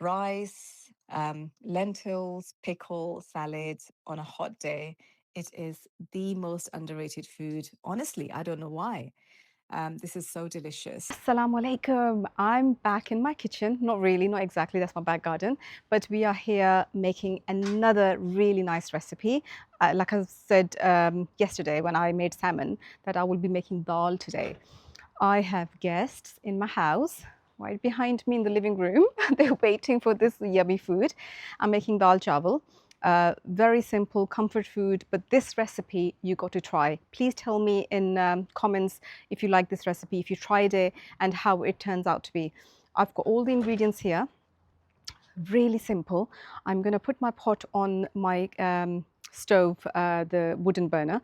rice, lentils, pickle, salad on a hot day. It is the most underrated food. Honestly, I don't know why. This is so delicious. Assalamu alaikum. I'm back in my kitchen. Not really, not exactly, that's my back garden. But we are here making another really nice recipe. Like I said yesterday when I made salmon, that I will be making dal today. I have guests in my house right behind me in the living room. They're waiting for this yummy food. I'm making dal chawal. Very simple comfort food, but this recipe you got to try. Please tell me in comments if you like this recipe, if you tried it and how it turns out to be. I've got all the ingredients here, really simple. I'm going to put my pot on my stove, the wooden burner.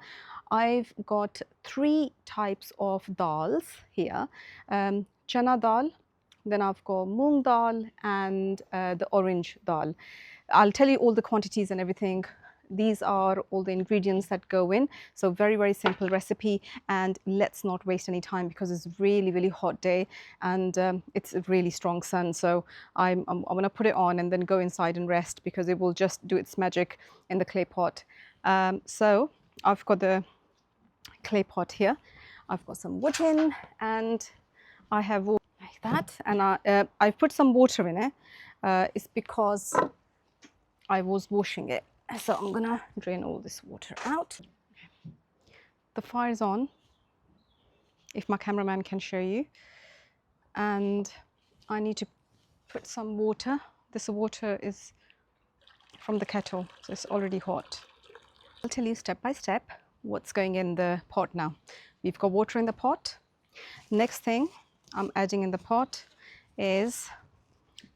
I've got three types of dals here. Chana dal, then I've got moong dal and the orange dal. I'll tell you all the quantities and everything. These are all the ingredients that go in. So very, very simple recipe, and let's not waste any time because it's really, really hot day and it's a really strong sun. So I'm going to put it on and then go inside and rest because it will just do its magic in the clay pot. So I've got the clay pot here. I've got some wood in and I have like that, and I've put some water in it. It's because I was washing it. So I'm gonna drain all this water out. The fire's on, if my cameraman can show you. And I need to put some water. This water is from the kettle, so it's already hot. I'll tell you step by step what's going in the pot now. We've got water in the pot. Next thing I'm adding in the pot is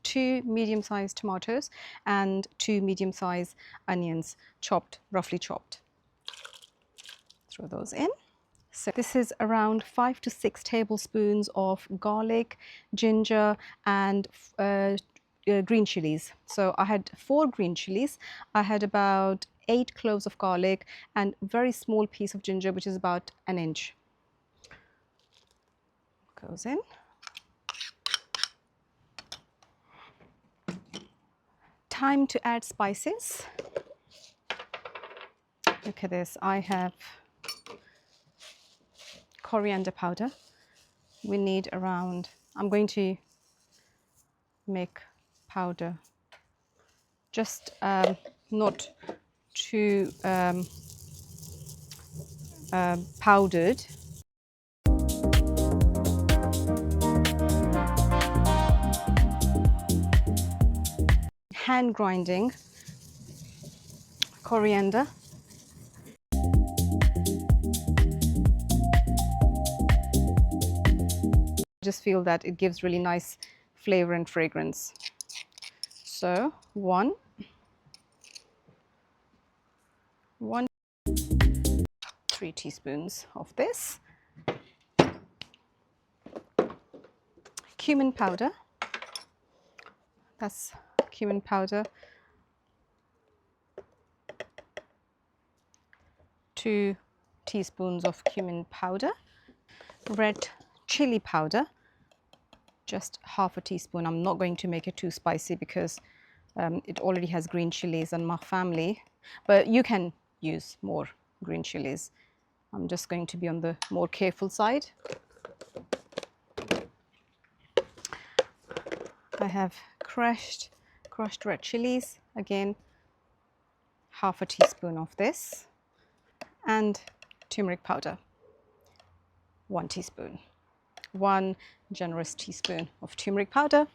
2 medium-sized tomatoes and 2 medium-sized onions, roughly chopped. Throw those in. So this is around 5 to 6 tablespoons of garlic, ginger and green chilies. So I had 4 green chilies. I had about 8 cloves of garlic and a very small piece of ginger, which is about an inch. Goes in. Time to add spices. Look at this. I have coriander powder. We need around, I'm going to make powder, just not too powdered. Hand grinding coriander. Just feel that it gives really nice flavor and fragrance. So 3 teaspoons of this. Cumin powder. That's cumin powder. 2 teaspoons of cumin powder. Red chili powder, just half a teaspoon. I'm not going to make it too spicy because it already has green chilies in my family, but you can use more green chilies. I'm just going to be on the more careful side. I have crushed red chilies, again half a teaspoon of this, and turmeric powder, 1 teaspoon. 1 generous teaspoon of turmeric powder.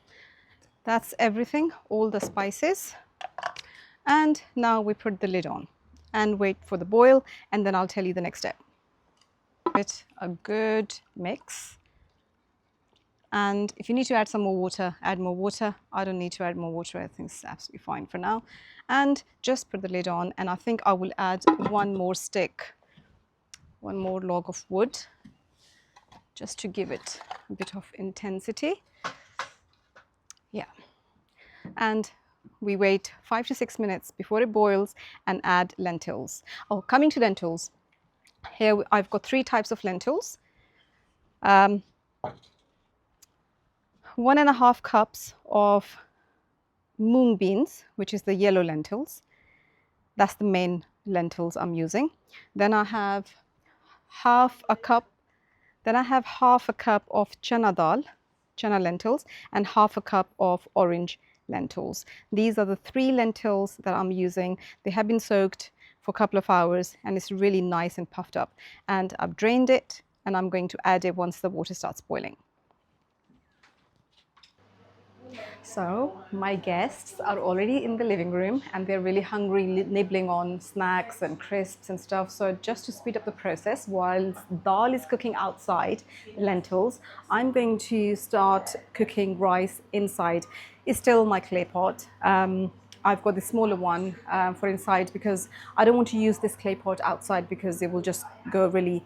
That's everything, all the spices. And now we put the lid on and wait for the boil, and then I'll tell you the next step. It's a good mix. And if you need to add some more water, add more water. I don't need to add more water. I think it's absolutely fine for now. And just put the lid on, and I think I will add 1 more stick, 1 more log of wood, just to give it a bit of intensity. Yeah. And we wait 5 to 6 minutes before it boils and add lentils. Oh, coming to lentils. Here I've got 3 types of lentils. 1.5 cups of mung beans, which is the yellow lentils. That's the main lentils I'm using. Then I have half a cup of chana dal, chana lentils, and half a cup of orange lentils. These are the 3 lentils that I'm using. They have been soaked for a couple of hours and it's really nice and puffed up. And I've drained it and I'm going to add it once the water starts boiling. So my guests are already in the living room and they're really hungry, nibbling on snacks and crisps and stuff. So just to speed up the process, while dal is cooking outside, lentils, I'm going to start cooking rice inside. It's still my clay pot. I've got the smaller one for inside because I don't want to use this clay pot outside because it will just go really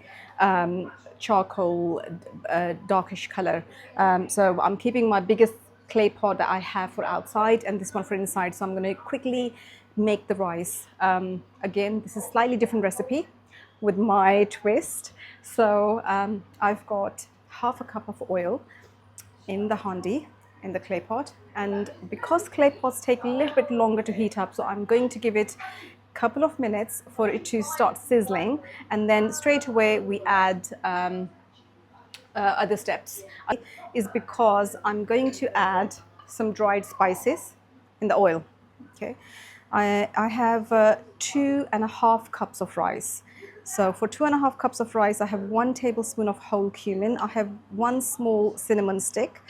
charcoal, darkish color. So I'm keeping my biggest clay pot that I have for outside and this one for inside. So I'm going to quickly make the rice. Again, this is a slightly different recipe with my twist. So I've got half a cup of oil in the handi, in the clay pot. And because clay pots take a little bit longer to heat up, so I'm going to give it a couple of minutes for it to start sizzling. And then straight away we add other steps is because I'm going to add some dried spices in the oil. Okay, I have 2.5 cups of rice. So for 2.5 cups of rice, I have 1 tablespoon of whole cumin. I have 1 small cinnamon stick.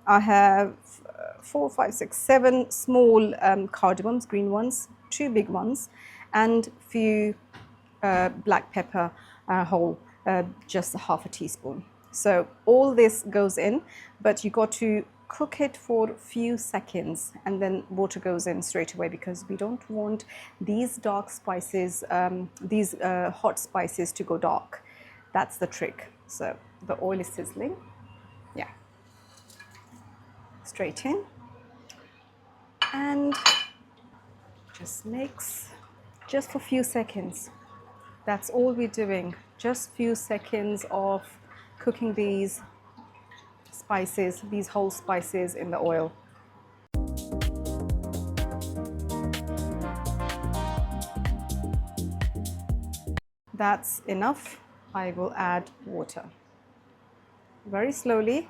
I have 4, 5, 6, 7 small cardamoms, green ones, 2 big ones, and few black pepper whole, just half a teaspoon. So all this goes in, but you got to cook it for a few seconds and then water goes in straight away because we don't want these dark spices, these hot spices to go dark. That's the trick. So the oil is sizzling. Yeah. Straight in. And just mix just for a few seconds. That's all we're doing. Just few seconds of cooking these spices, these whole spices in the oil. That's enough. I will add water. Very slowly.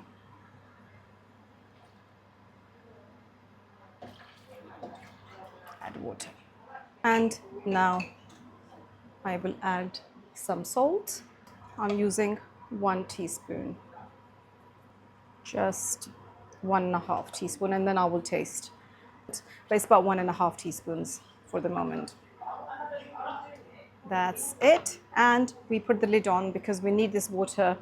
Add water. And now I will add some salt. I'm using 1 teaspoon. Just 1.5 teaspoon, and then I will taste. But it's about 1.5 teaspoons for the moment. That's it. And we put the lid on because we need this water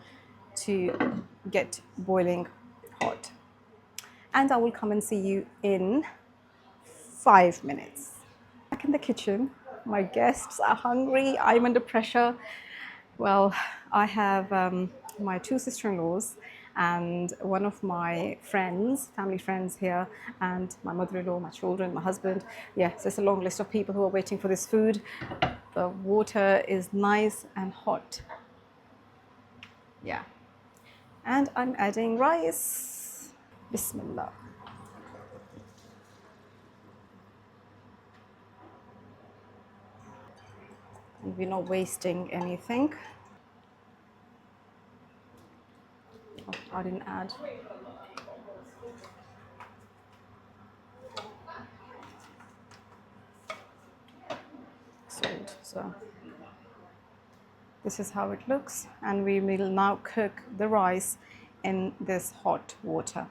to get boiling hot. And I will come and see you in 5 minutes. Back in the kitchen, my guests are hungry, I'm under pressure. Well, I have my 2 sister-in-laws and one of my friends, family friends here, and my mother-in-law, my children, my husband. Yeah, so it's a long list of people who are waiting for this food. The water is nice and hot. Yeah. And I'm adding rice. Bismillah. And we're not wasting anything. Oh, I didn't add. Salt. So this is how it looks, and we will now cook the rice in this hot water.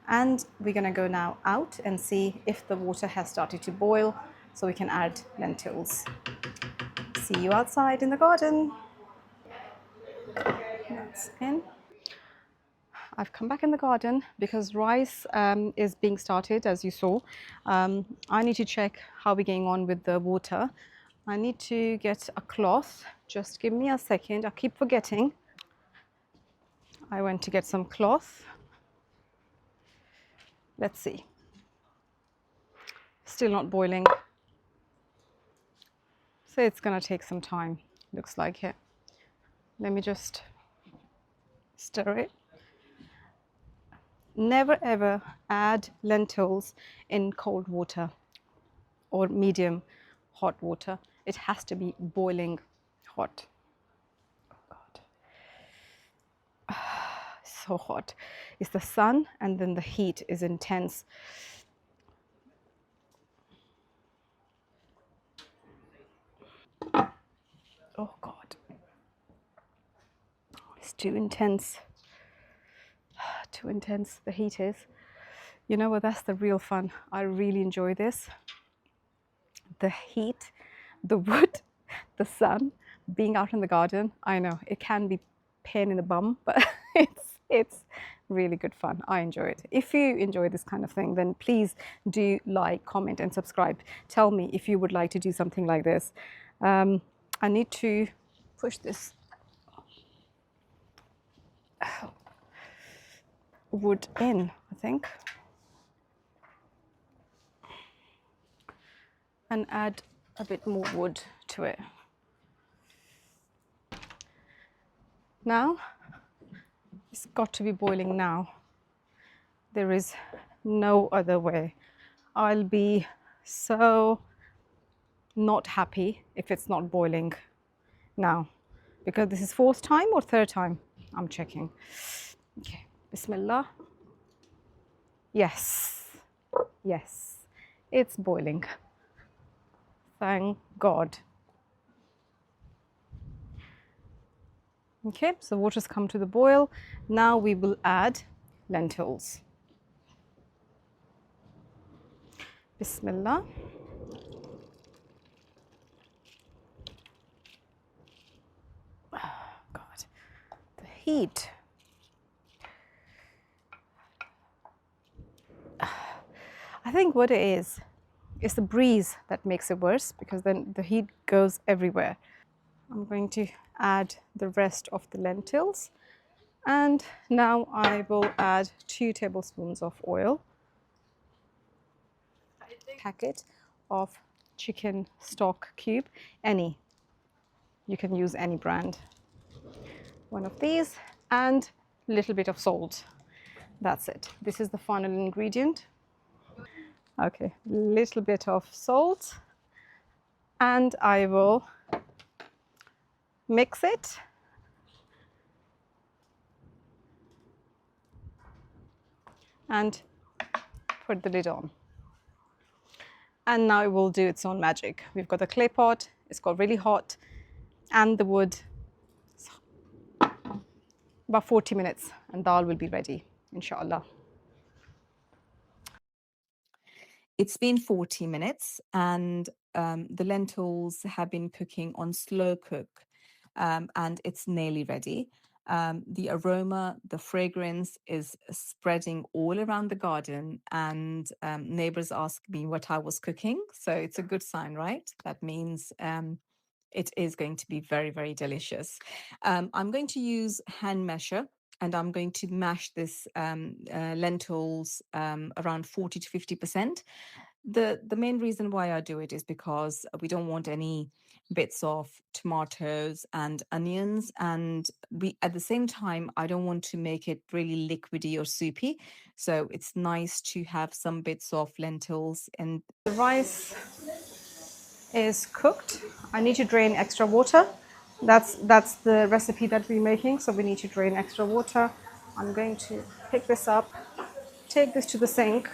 And we're going to go now out and see if the water has started to boil so we can add lentils. See you outside in the garden. That's in. I've come back in the garden because rice is being started, as you saw. I need to check how we're getting on with the water. I need to get a cloth. Just give me a second. I keep forgetting. I went to get some cloth. Let's see. Still not boiling. So it's going to take some time, looks like it. Let me just stir it. never ever add lentils in cold water or medium hot water. It has to be boiling hot. Oh God. So hot. It's the sun and then the heat is intense. Oh God. It's too intense. Too intense the heat is. You know what? That's the real fun. I really enjoy this. The heat, the wood, the sun, being out in the garden. I know it can be pain in the bum, but it's really good fun. I enjoy it. If you enjoy this kind of thing, then please do like, comment, and subscribe. Tell me if you would like to do something like this. I need to push this wood in, I think, and add a bit more wood to it. Now, it's got to be boiling now. There is no other way. I'll be so not happy if it's not boiling now, because this is fourth time or third time I'm checking. Okay, Bismillah. Yes, yes, it's boiling. Thank God. Okay, so water's come to the boil. Now we will add lentils. Bismillah. Oh, God, the heat. I think what it is, it's the breeze that makes it worse, because then the heat goes everywhere. I'm going to add the rest of the lentils, and now I will add 2 tablespoons of oil, packet of chicken stock cube, any, you can use any brand, one of these, and a little bit of salt. That's it. This is the final ingredient. Okay, little bit of salt, and I will mix it. And put the lid on. And now it will do its own magic. We've got the clay pot, it's got really hot, and the wood. About 40 minutes and dal will be ready, inshallah. It's been 40 minutes and the lentils have been cooking on slow cook, and it's nearly ready. The aroma, the fragrance is spreading all around the garden, and neighbors asked me what I was cooking. So it's a good sign, right? That means it is going to be very, very delicious. I'm going to use hand masher, and I'm going to mash this lentils around 40 to 50%. The main reason why I do it is because we don't want any bits of tomatoes and onions, and we at the same time I don't want to make it really liquidy or soupy, so it's nice to have some bits of lentils. And The rice is cooked. I need to drain extra water. That's the recipe that we're making, so we need to drain extra water. I'm going to pick this up, take this to the sink,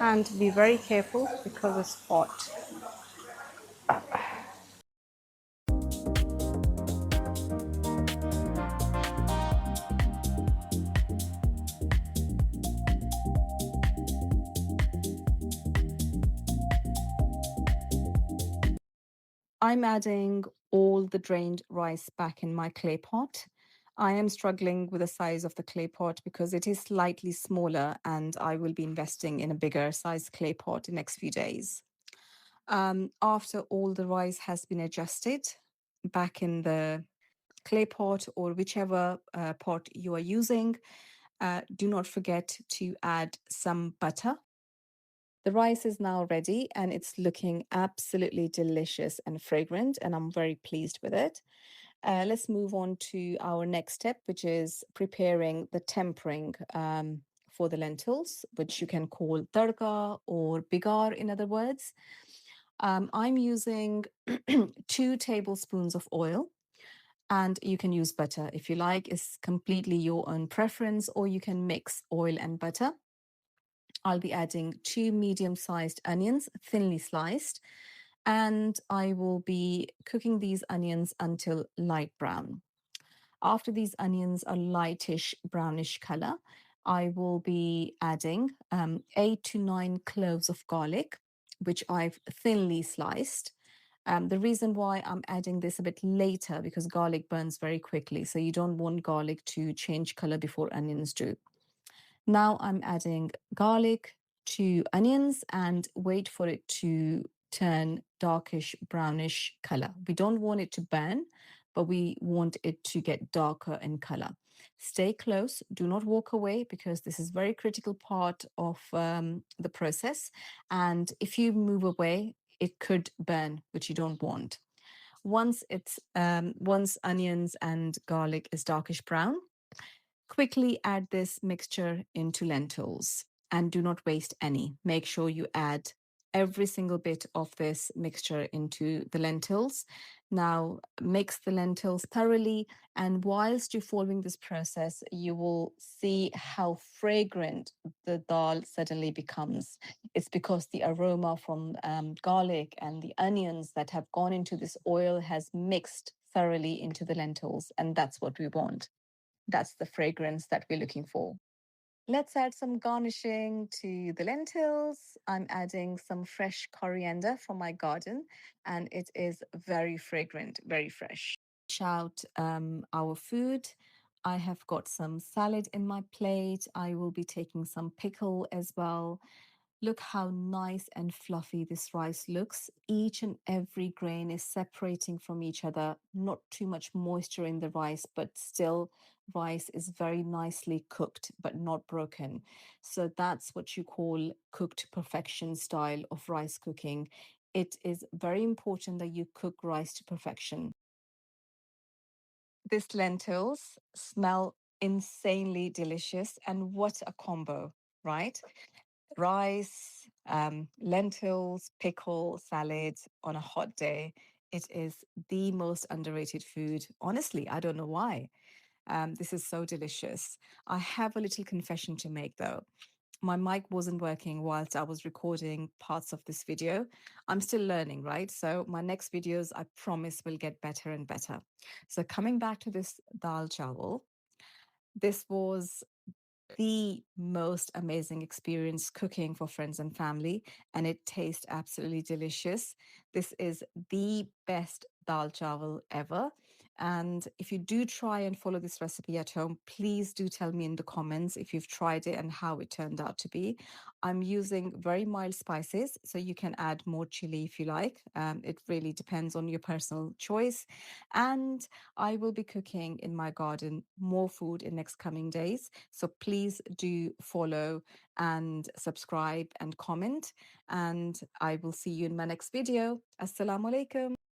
and be very careful because it's hot. I'm adding all the drained rice back in my clay pot. I am struggling with the size of the clay pot because it is slightly smaller, and I will be investing in a bigger size clay pot in the next few days. After all the rice has been adjusted back in the clay pot or whichever pot you are using, do not forget to add some butter. The rice is now ready and it's looking absolutely delicious and fragrant, and I'm very pleased with it. Let's move on to our next step, which is preparing the tempering for the lentils, which you can call tadka or bigar in other words. I'm using 2 tablespoons of oil, and you can use butter if you like. It's completely your own preference, or you can mix oil and butter. I'll be adding 2 medium-sized onions, thinly sliced, and I will be cooking these onions until light brown. After these onions are lightish brownish color, I will be adding 8 to 9 cloves of garlic, which I've thinly sliced. The reason why I'm adding this a bit later, because garlic burns very quickly, so you don't want garlic to change color before onions do. Now I'm adding garlic to onions and wait for it to turn darkish brownish color. We don't want it to burn, but we want it to get darker in color. Stay close, do not walk away, because this is very critical part of the process. And if you move away, it could burn, which you don't want. Once onions and garlic is darkish brown, quickly add this mixture into lentils and do not waste any. Make sure you add every single bit of this mixture into the lentils. Now mix the lentils thoroughly, and whilst you're following this process, you will see how fragrant the dal suddenly becomes. It's because the aroma from garlic and the onions that have gone into this oil has mixed thoroughly into the lentils, and that's what we want. That's the fragrance that we're looking for. Let's add some garnishing to the lentils. I'm adding some fresh coriander from my garden, and it is very fragrant, very fresh. Out our food. I have got some salad in my plate. I will be taking some pickle as well. Look how nice and fluffy this rice looks. Each and every grain is separating from each other. Not too much moisture in the rice, but still rice is very nicely cooked, but not broken. So that's what you call cooked perfection style of rice cooking. It is very important that you cook rice to perfection. These lentils smell insanely delicious, and what a combo, right? Rice, lentils, pickle, salad on a hot day. It is the most underrated food. Honestly, I don't know why. This is so delicious. I have a little confession to make though. My mic wasn't working whilst I was recording parts of this video. I'm still learning, right? So my next videos, I promise, will get better and better. So coming back to this dal chawal, this was the most amazing experience cooking for friends and family, and it tastes absolutely delicious. This is the best dal chawal ever. And if you do try and follow this recipe at home, please do tell me in the comments if you've tried it and how it turned out to be. I'm using very mild spices, so you can add more chili if you like. It really depends on your personal choice. And I will be cooking in my garden more food in next coming days. So please do follow and subscribe and comment. And I will see you in my next video. Assalamu alaikum.